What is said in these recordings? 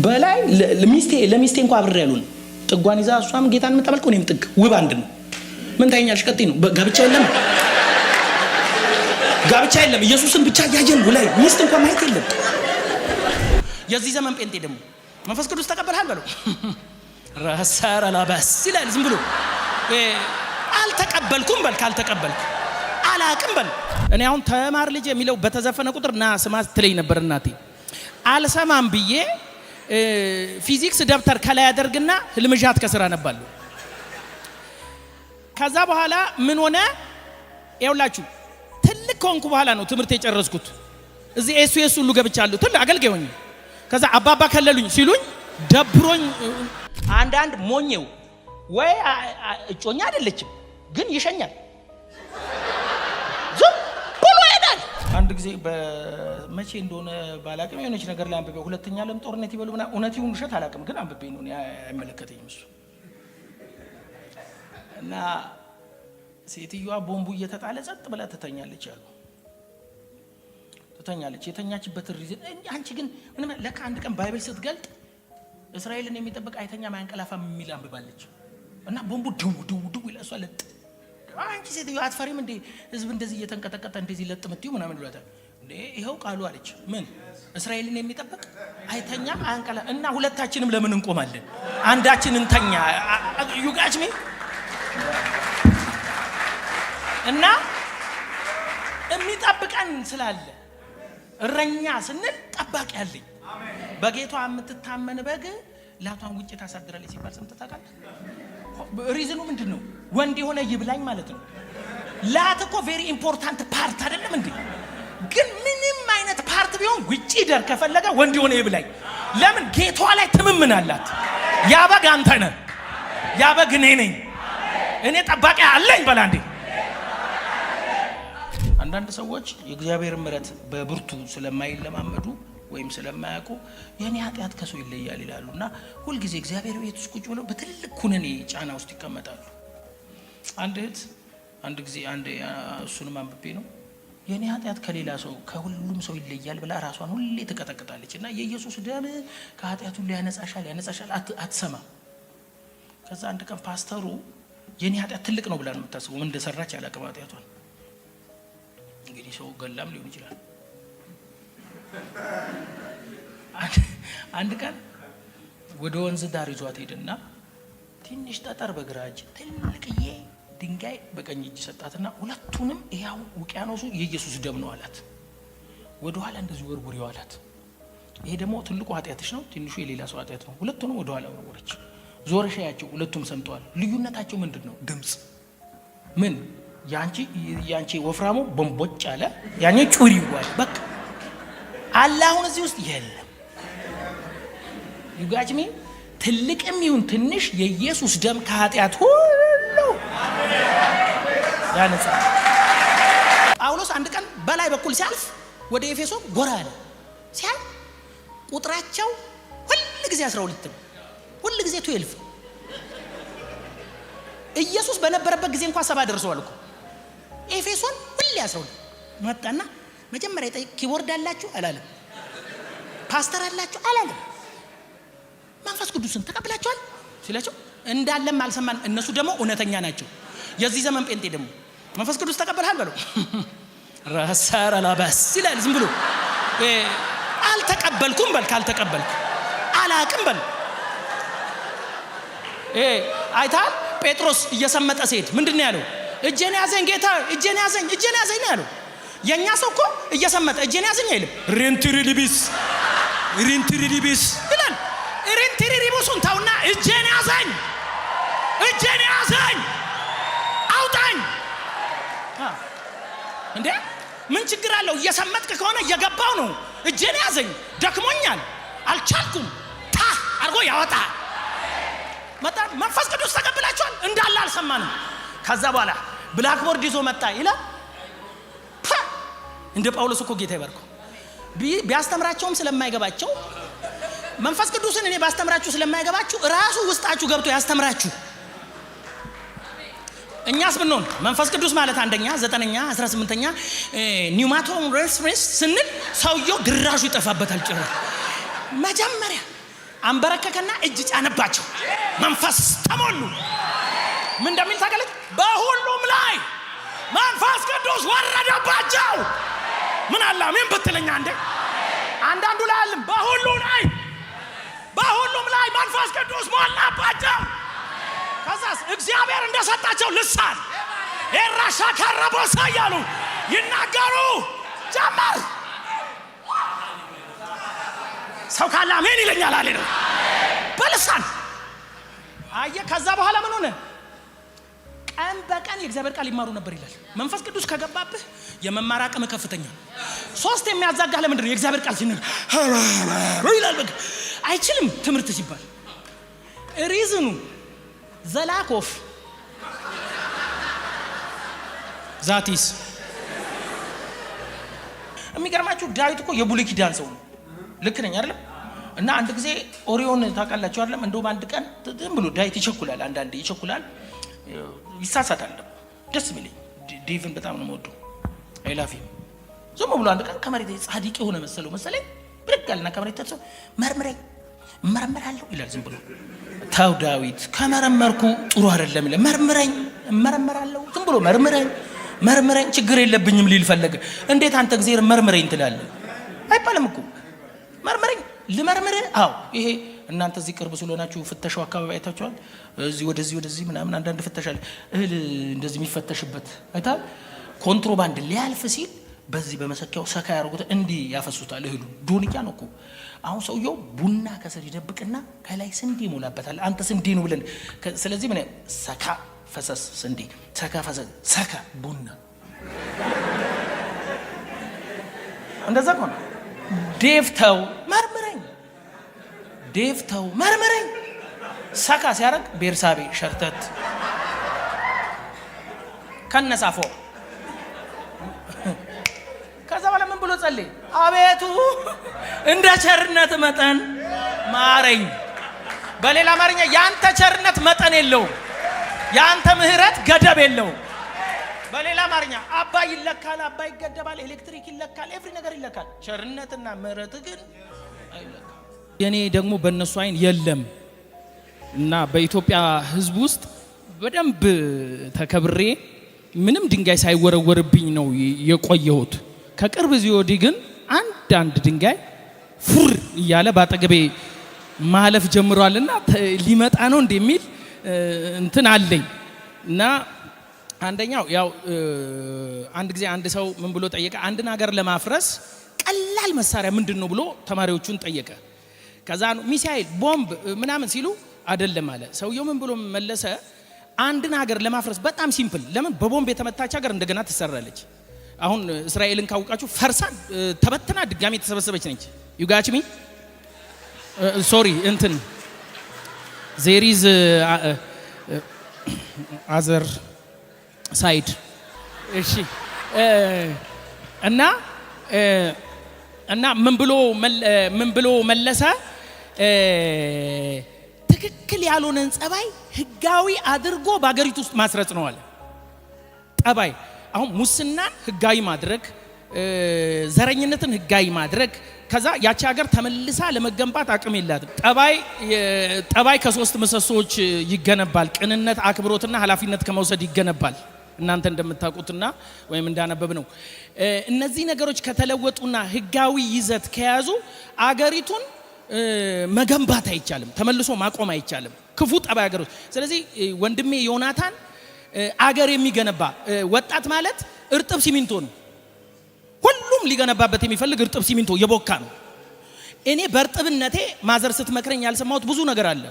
በላይ ለሚስቴ እንኳን አብሬ ያሉን ጥጓን ይዛ እሷም ጌታን የምትጠብቀው እኔም ጥግ ውብ አንድ ነው። ምን ታይኛለሽ? ቀጥይ ነው ጋብቻ የለም ኢየሱስን ብቻ ያየን ላይ ሚስት እንኳን ማየት የለም። የዚህ ዘመን ጴንጤ ደግሞ መንፈስ ቅዱስ ተቀበልሃል በለው ራሳራላባስ ይላል። ዝም ብሎ አልተቀበልኩም በል ካልተቀበልክ አላቅም በል። እኔ አሁን ተማር ልጅ የሚለው በተዘፈነ ቁጥር ና ስማ ትለኝ ነበር እናቴ። አልሰማም ብዬ ፊዚክስ ደብተር ከላይ ያደርግና ህልምዣት ከስራ ነባለሁ። ከዛ በኋላ ምን ሆነ ይኸውላችሁ ትልቅ ኮንኩ በኋላ ነው ትምህርት የጨረስኩት። እዚህ ኤስዩኤስ ሁሉ ገብቻለሁ ትልቅ አገልጋይ ሆኜ። ከዛ አባባ ከለሉኝ ሲሉኝ ደብሮኝ አንዳንድ ሞኘው ወይ እጮኛ አይደለችም ግን ይሸኛል ዝም ብሎ ይሄዳል። አንድ ጊዜ በመቼ እንደሆነ ባላቅም የሆነች ነገር ላይ አንብቤ ሁለተኛ ዓለም ጦርነት ይበሉ ምናምን እውነት ይሁን ውሸት አላቅም ግን አንብቤ ነው አይመለከተኝም እሱ እና ሴትዮዋ ቦምቡ እየተጣለ ጸጥ ብላ ትተኛለች አሉ። ትተኛለች የተኛችበት ሪዝን አንቺ ግን ምንም ለካ አንድ ቀን ባይብል ስትገልጥ እስራኤልን የሚጠብቅ አይተኛ ማያንቀላፋም የሚል አንብባለች እና ቦምቡ ድው ይላል። እሷ ለጥ አንቺ ሴትዮዋ አትፈሪም እንዴ ህዝብ እንደዚህ እየተንቀጠቀጠ እንደዚህ ለጥ ምትዩ ምናምን ብሏታል። እንዴ ይሄው ቃሉ አለች። ምን እስራኤልን የሚጠብቅ አይተኛ ማያንቀላ እና ሁለታችንም ለምን እንቆማለን? አንዳችን እንተኛ ዩጋችሚ እና የሚጠብቀን ስላለ እረኛ ስንል ጠባቂ ያለኝ በጌቷ የምትታመን በግ ላቷን ውጭ ታሳድራለች ሲባል ሰምተህ ታውቃለህ? ሪዝኑ ምንድነው? ወንድ የሆነ ይብላኝ ማለት ነው። ላት እኮ ቬሪ ኢምፖርታንት ፓርት አይደለም እንዴ? ግን ምንም አይነት ፓርት ቢሆን ውጪ ደር ከፈለገ ወንድ የሆነ ይብላኝ። ለምን? ጌቷ ላይ ትምምናላት። ያ በግ አንተ ነህ፣ ያ በግ እኔ ነኝ፣ እኔ ጠባቂ አለኝ በላ እንዴ። አንዳንድ ሰዎች የእግዚአብሔር ምሕረት በብርቱ ስለማይለማመዱ ወይም ስለማያውቁ የኔ ኃጢአት ከሰው ይለያል ይላሉና ሁሉ ጊዜ እግዚአብሔር ቤት ውስጥ ቁጭ ብለው በትልቅ ኩነኔ ጫና ውስጥ ይቀመጣሉ። አንድ እህት አንድ ጊዜ እሱንም አንብቤ ነው የኔ ኃጢአት ከሌላ ሰው ከሁሉም ሰው ይለያል ብላ ራሷን ሁሌ ትቀጠቅጣለች እና የኢየሱስ ደም ከኃጢአት ሁሉ ያነጻሻል አትሰማ። ከዛ አንድ ቀን ፓስተሩ የኔ ኃጢአት ትልቅ ነው ብላ ነው የምታስበው። ምን እንደሰራች ያላቀም ኃጢአቷን እንግዲህ ሰው ገላም ሊሆን ይችላል። አንድ ቀን ወደ ወንዝ ዳር ይዟት ሄድና ትንሽ ጠጠር በግራ እጅ ትልቅዬ ድንጋይ በቀኝ እጅ ሰጣትና ሁለቱንም ይያው ውቅያኖሱ የኢየሱስ ደም ነው አላት። ወደ ኋላ እንደዚህ ወርውሪው አላት። ይሄ ደግሞ ትልቁ ኃጢአትሽ ነው፣ ትንሹ የሌላ ሰው ኃጢአት ነው። ሁለቱንም ወደ ኋላ ወርወረች። ዞረሽ ያያቸው ሁለቱም ሰምተዋል። ልዩነታቸው ምንድነው? ድምጽ ምን ያንቺ ወፍራሙ ቦምቦጭ አለ፣ ያኔ ጩሪው አለ። በቃ አለ አሁን እዚህ ውስጥ የለም። ዩጋችሚ ትልቅም ይሁን ትንሽ የኢየሱስ ደም ከኃጢአት ሁሉ ያነጻል። ጳውሎስ አንድ ቀን በላይ በኩል ሲያልፍ ወደ ኤፌሶን ጎራ አለ። ሲያል ቁጥራቸው ሁሉ ጊዜ 12 ነው፣ ሁሉ ጊዜ 12። ኢየሱስ በነበረበት ጊዜ እንኳን 7 ደርሰዋል እኮ። ኤፌሶን ሁሉ 12 መጣና መጀመሪያ ኪቦርድ አላችሁ አላለም፣ ፓስተር አላችሁ አላለም። መንፈስ ቅዱስን ተቀበላችኋል ሲላቸው እንዳለም አልሰማን። እነሱ ደግሞ እውነተኛ ናቸው። የዚህ ዘመን ጴንጤ ደግሞ መንፈስ ቅዱስ ተቀበልሃል በለው ራሳራላባስ ይላል። ዝም ብሎ አልተቀበልኩም በል ካልተቀበልክ አላቅም በል። አይታል ጴጥሮስ እየሰመጠ ሲሄድ ምንድነው ያለው? እጄን ያዘኝ ጌታ፣ እጄን ያዘኝ ነው ያለው። የኛ ሰው እኮ እየሰመጠ እጄን ያዘኝ አይልም። ሪንትሪሊቢስ ይላል። ሪንትሪሊቢሱን ታውና እጄን ያዘኝ አውጣኝ እንዴ! ምን ችግር አለው? እየሰመጥክ ከሆነ እየገባው ነው። እጄን ያዘኝ፣ ደክሞኛል፣ አልቻልኩም አርጎ ያወጣ መጣ። መንፈስ ቅዱስ ተቀበላችኋል እንዳለ አልሰማንም። ከዛ በኋላ ብላክቦርድ ይዞ መጣ ይላል። እንደ ጳውሎስ እኮ ጌታ ይባርከው ቢያስተምራቸውም ስለማይገባቸው መንፈስ ቅዱስን እኔ ባስተምራችሁ ስለማይገባችሁ ራሱ ውስጣችሁ ገብቶ ያስተምራችሁ። እኛስ ብንሆን መንፈስ ቅዱስ ማለት አንደኛ 9ኛ 18ኛ ኒውማቶን ሬስፕሬስ ስንል ሰውየው ድራሹ ይጠፋበታል። ጭራሽ መጀመሪያ አንበረከከና እጅ ጫነባቸው መንፈስ ተሞሉ ምን እንደሚል ታውቃለች በሁሉም ላይ መንፈስ ቅዱስ ወረደባቸው ምን አለ አሜን በትለኛ አንዳንዱ ላይ አለም በሁሉም ላይ መንፈስ ቅዱስ ሞላባቸው ከዛስ እግዚአብሔር እንደሰጣቸው ልሳን ኤራሻ ከረቦሳ ያሉ ይናገሩ ጀመር ሰው ካለ አሜን ይለኛል አለ ነው በልሳን አየ ከዛ በኋላ ምን ሆነ ቀን በቀን የእግዚአብሔር ቃል ይማሩ ነበር ይላል መንፈስ ቅዱስ ከገባብህ የመማር አቅም ከፍተኛ ሶስት የሚያዛጋህ ለምንድን ነው የእግዚአብሔር ቃል ሲነገር ይላል በቃ አይችልም ትምህርት ሲባል ሪዝኑ ዘላኮፍ ዛቲስ የሚገርማችሁ ዳዊት እኮ የብሉይ ኪዳን ሰው ነው ልክ ነኝ አይደል እና አንድ ጊዜ ኦሪዮን ታውቃላችሁ አይደል እንደውም አንድ ቀን ዝም ብሎ ዳዊት ይቸኩላል አንዳንዴ ይቸኩላል ይሳሳታል ደስ የሚለኝ ዴቭን በጣም ነው የምወደው አይላፊ ዝም ብሎ አንድ ቀን ከመሬት ጻድቅ የሆነ መሰለኝ ብርጋልና ከመሬት ተሰ መርመራለሁ ይላል ዝም ብሎ ታው ዳዊት ከመረመርኩ ጥሩ አይደለም ይላል መርመራለሁ ዝም ብሎ መርመረኝ ችግር የለብኝም ሊል ፈለገ እንዴት አንተ እግዚአብሔር መርመረኝ ትላለህ አይባልም እኮ መርመረኝ ልመርምር አው ይሄ እናንተ እዚህ ቅርብ ስለሆናችሁ ፍተሻው አካባቢ አይታችኋል እዚህ ወደዚህ ምናምን አንዳንድ ፍተሻል እህል እንደዚህ የሚፈተሽበት አይታል ኮንትሮባንድ ሊያልፍ ሲል በዚህ በመሰኪያው ሰካ ያርጉት እንዲ ያፈሱታል እህሉ ዶንያ ነው እኮ አሁን ሰውየው ቡና ከስር ይደብቅና ከላይ ስንዴ ይሞላበታል አንተ ስንዴ ነው ብለን ስለዚህ ምን ሰካ ፈሰስ ስንዴ ሰካ ፈሰስ ሰካ ቡና እንደዛ ነው ዴፍተው መርመረኝ ሰካ ሲያረግ ቤርሳቤ ሸርተት ከነሳፎ ከዛ በኋላ ምን ብሎ ጸልይ አቤቱ እንደ ቸርነት መጠን ማረኝ በሌላ አማርኛ ያንተ ቸርነት መጠን የለው ያንተ ምህረት ገደብ የለው በሌላ አማርኛ አባይ ይለካል አባይ ይገደባል ኤሌክትሪክ ይለካል ኤቭሪ ነገር ይለካል ቸርነትና ምህረት ግን አይለካም የኔ ደግሞ በእነሱ አይን የለም እና በኢትዮጵያ ህዝብ ውስጥ በደንብ ተከብሬ ምንም ድንጋይ ሳይወረወርብኝ ነው የቆየሁት ከቅርብ ጊዜ ወዲህ ግን አንድ ድንጋይ ፉር እያለ ባጠገቤ ማለፍ ጀምሯልና ሊመጣ ነው እንደሚል እንትን አለኝ እና አንደኛው ያው አንድ ጊዜ አንድ ሰው ምን ብሎ ጠየቀ አንድን ሀገር ለማፍረስ ቀላል መሳሪያ ምንድነው ብሎ ተማሪዎቹን ጠየቀ ከዛ ሚሳኤል ቦምብ ምናምን ሲሉ አይደለም አለ ሰውየው ምን ብሎ መለሰ አንድን ሀገር ለማፍረስ በጣም ሲምፕል ለምን በቦምብ የተመታች ሀገር እንደገና ትሰራለች አሁን እስራኤልን ካውቃችሁ ፈርሳ ተበተና ድጋሚ ተሰበሰበች ነች you got me sorry እንትን there is other side እሺ እና ምን ብሎ መለሰ ትክክል ያልሆነን ጸባይ ህጋዊ አድርጎ በአገሪቱ ውስጥ ማስረጽ ነው አለ ጠባይ አሁን ሙስናን ህጋዊ ማድረግ ዘረኝነትን ህጋዊ ማድረግ ከዛ ያቺ ሀገር ተመልሳ ለመገንባት አቅም የላትም ጠባይ ከሶስት ምሰሶች ይገነባል ቅንነት አክብሮትና ኃላፊነት ከመውሰድ ይገነባል እናንተ እንደምታውቁትና ወይም እንዳነበብ ነው እነዚህ ነገሮች ከተለወጡና ህጋዊ ይዘት ከያዙ አገሪቱን መገንባት አይቻልም ተመልሶ ማቆም አይቻልም ክፉ ጠባይ አገሮች ስለዚህ ወንድሜ ዮናታን አገር የሚገነባ ወጣት ማለት እርጥብ ሲሚንቶ ነው ሁሉም ሊገነባበት የሚፈልግ እርጥብ ሲሚንቶ የቦካ ነው እኔ በርጥብነቴ ማዘር ስትመክረኝ ያልሰማሁት ብዙ ነገር አለ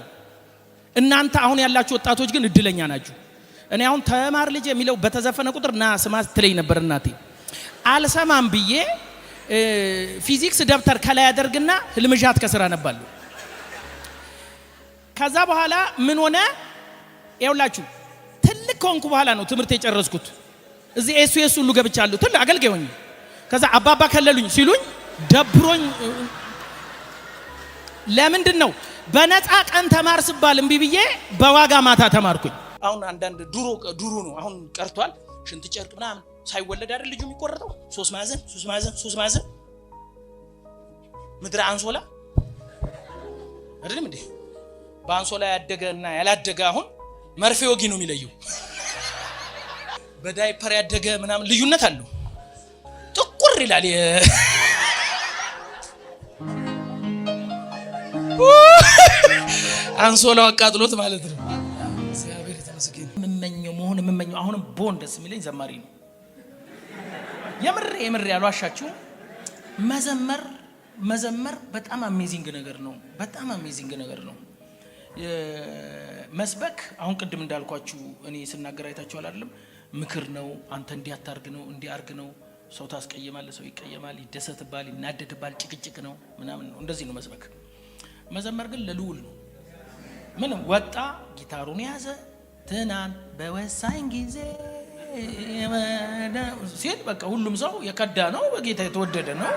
እናንተ አሁን ያላችሁ ወጣቶች ግን እድለኛ ናችሁ እኔ አሁን ተማር ልጅ የሚለው በተዘፈነ ቁጥር ና ስማ ትለኝ ነበር እናቴ አልሰማም ብዬ ፊዚክስ ደብተር ከላይ ያደርግና ህልምጃት ከስራ ነባለሁ ከዛ በኋላ ምን ሆነ ይውላችሁ ትልቅ ኮንኩ በኋላ ነው ትምህርት የጨረስኩት እዚህ ኤስዩኤስ ሁሉ ገብቻለሁ ትልቅ አገልጋይ ሆኜ ከዛ አባባ ከለሉኝ ሲሉኝ ደብሮኝ ለምንድነው በነፃ ቀን ተማር ስባል እምቢ ብዬ በዋጋ ማታ ተማርኩኝ አሁን አንዳንድ ድሮ ነው አሁን ቀርቷል ሽንት ጨርቅ ምናምን ሳይወለድ አይደል ልጁ የሚቆረጠው 3 ማዕዘን ምድር አንሶላ አይደለም እንዴ? በአንሶላ ያደገና ያላደገ አሁን መርፌ ወጊ ነው የሚለየው። በዳይፐር ያደገ ምናምን ልዩነት አለው። ጥቁር ይላል አንሶላው አቃጥሎት ማለት ነው። እግዚአብሔር የተመስገነ። የምመኘው አሁንም ቦን ደስ የሚለኝ ዘማሪ ነው። የምር ያሏሻችሁ መዘመር በጣም አሜዚንግ ነገር ነው። በጣም አሜዚንግ ነገር ነው። መስበክ አሁን ቅድም እንዳልኳችሁ እኔ ስናገር አይታችኋል አይደለም? ምክር ነው። አንተ እንዲያታርግ ነው እንዲያርግ ነው። ሰው ታስቀየማለህ፣ ሰው ይቀየማል፣ ይደሰትባል፣ ይናደድባል፣ ጭቅጭቅ ነው ምናምን ነው። እንደዚህ ነው መስበክ። መዘመር ግን ለልዑል ነው። ምንም ወጣ ጊታሩን ያዘ ትናንት በወሳኝ ጊዜ ሲል በቃ ሁሉም ሰው የከዳ ነው፣ በጌታ የተወደደ ነው፣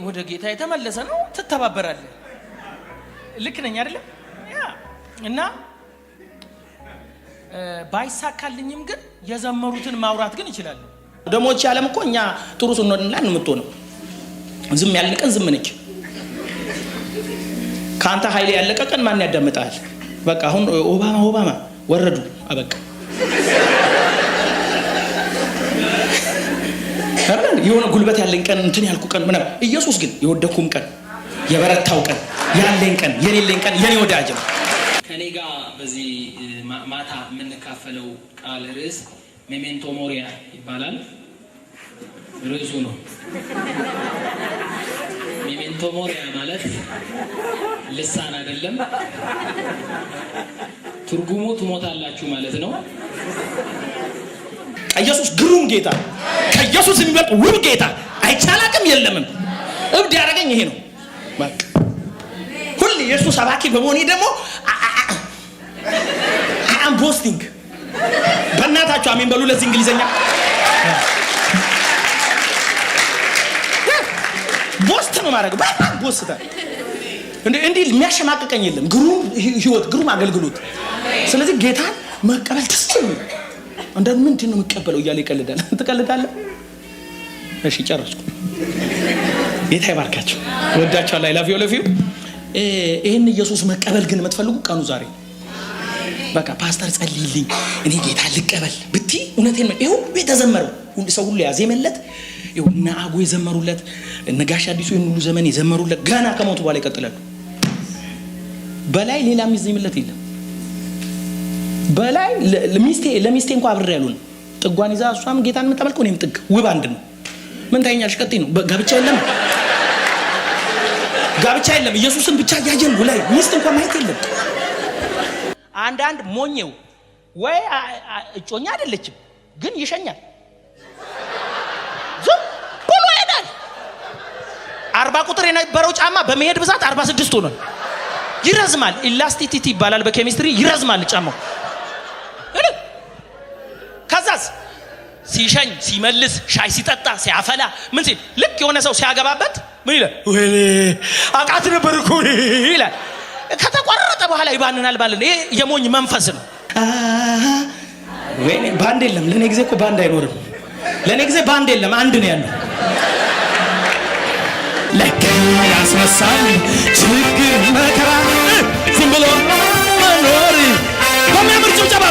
ወደ ጌታ የተመለሰ ነው። ትተባበራለህ። ልክ ነኝ አይደለም? እና ባይሳካልኝም ግን የዘመሩትን ማውራት ግን ይችላል። ደሞች ያለም እኮ እኛ ጥሩ ስንሆንላ ነው የምትሆነው። ዝም ያለቀን ዝም ነች። ካንተ ኃይል ያለቀቀን ማን ያዳምጣል? በቃ አሁን ኦባማ ወረዱ አበቃ። የሆነ ጉልበት ያለኝ ቀን እንትን ያልኩ ቀን ምናምን። ኢየሱስ ግን የወደኩም ቀን የበረታው ቀን ያለኝ ቀን የሌለኝ ቀን የኔ ወዳጅ ነው። ከኔ ጋር በዚህ ማታ የምንካፈለው ቃል ርዕስ ሜሜንቶ ሞሪያ ይባላል። ርዕሱ ነው። ሜሜንቶ ሞሪያ ማለት ልሳን አይደለም። ትርጉሙ ትሞታላችሁ ማለት ነው። ኢየሱስ ግሩም ጌታ፣ ከኢየሱስ የሚበልጥ ውብ ጌታ አይቻላቅም የለምም። እብድ ያደረገኝ ይሄ ነው። ሁሌ ኢየሱስ ሰባኪ በመሆኔ ደግሞ አም ቦስቲንግ። በእናታችሁ አሜን በሉ። ለዚህ እንግሊዘኛ ቦስት ነው ማድረግ። በጣም ቦስታ እንዲህ የሚያሸማቅቀኝ የለም። ግሩም ህይወት፣ ግሩም አገልግሎት። ስለዚህ ጌታን መቀበል ተስፋ አንዳንድ ምንድን ነው የምቀበለው እያለ ይቀልዳል። ትቀልዳለህ? እሺ ጨረስኩ። ጌታ ይባርካችሁ። ወዳችኋለሁ። አይ ላቭ ዩ። ይሄን ኢየሱስ መቀበል ግን የምትፈልጉ ቀኑ ዛሬ። በቃ ፓስተር ጸልይልኝ እኔ ጌታ ልቀበል ብቲ እውነቴን ነው። ይሄው የተዘመረው ሰው ሁሉ ያዜመለት፣ ይሄው እና አጎ የዘመሩለት፣ እነ ጋሽ አዲሱ ይሄን ሁሉ ዘመን የዘመሩለት ገና ከሞቱ በኋላ ይቀጥላሉ። በላይ ሌላ የሚዘምለት የለም። በላይ ለሚስቴ እንኳን አብሬ ያሉን ጥጓን ይዛ እሷም ጌታን የምትጠበልከው እኔም ጥግ ውብ አንድ ነው። ምን ታኛልሽ? ቀጥይ ነው። ጋብቻ የለም። ኢየሱስን ብቻ ያየን ላይ ሚስት እንኳን ማየት የለም። አንዳንድ ሞኘው ወይ እጮኛ አይደለችም ግን ይሸኛል። ዝም ብሎ ይሄዳል። 40 ቁጥር የነበረው ጫማ በመሄድ ብዛት 46 ሆኗል። ይረዝማል። ኢላስቲሲቲ ይባላል በኬሚስትሪ። ይረዝማል ጫማው። ከዛስ ሲሸኝ ሲመልስ ሻይ ሲጠጣ ሲያፈላ ምን ሲል ልክ የሆነ ሰው ሲያገባበት ምን ይላል? ወይኔ አቃት ነበር እኮ ይላል። ከተቆረጠ በኋላ ይባንናል ማለት ነው። ይሄ የሞኝ መንፈስ ነው። ወይኔ ባንድ የለም። ለኔ ጊዜ እኮ ባንድ አይኖርም። ለኔ ጊዜ ባንድ የለም፣ አንድ ነው ያለው። ለካ ያስነሳል ችግር መከራ ዝም ብሎ መኖር በሚያምር ጭብጨባ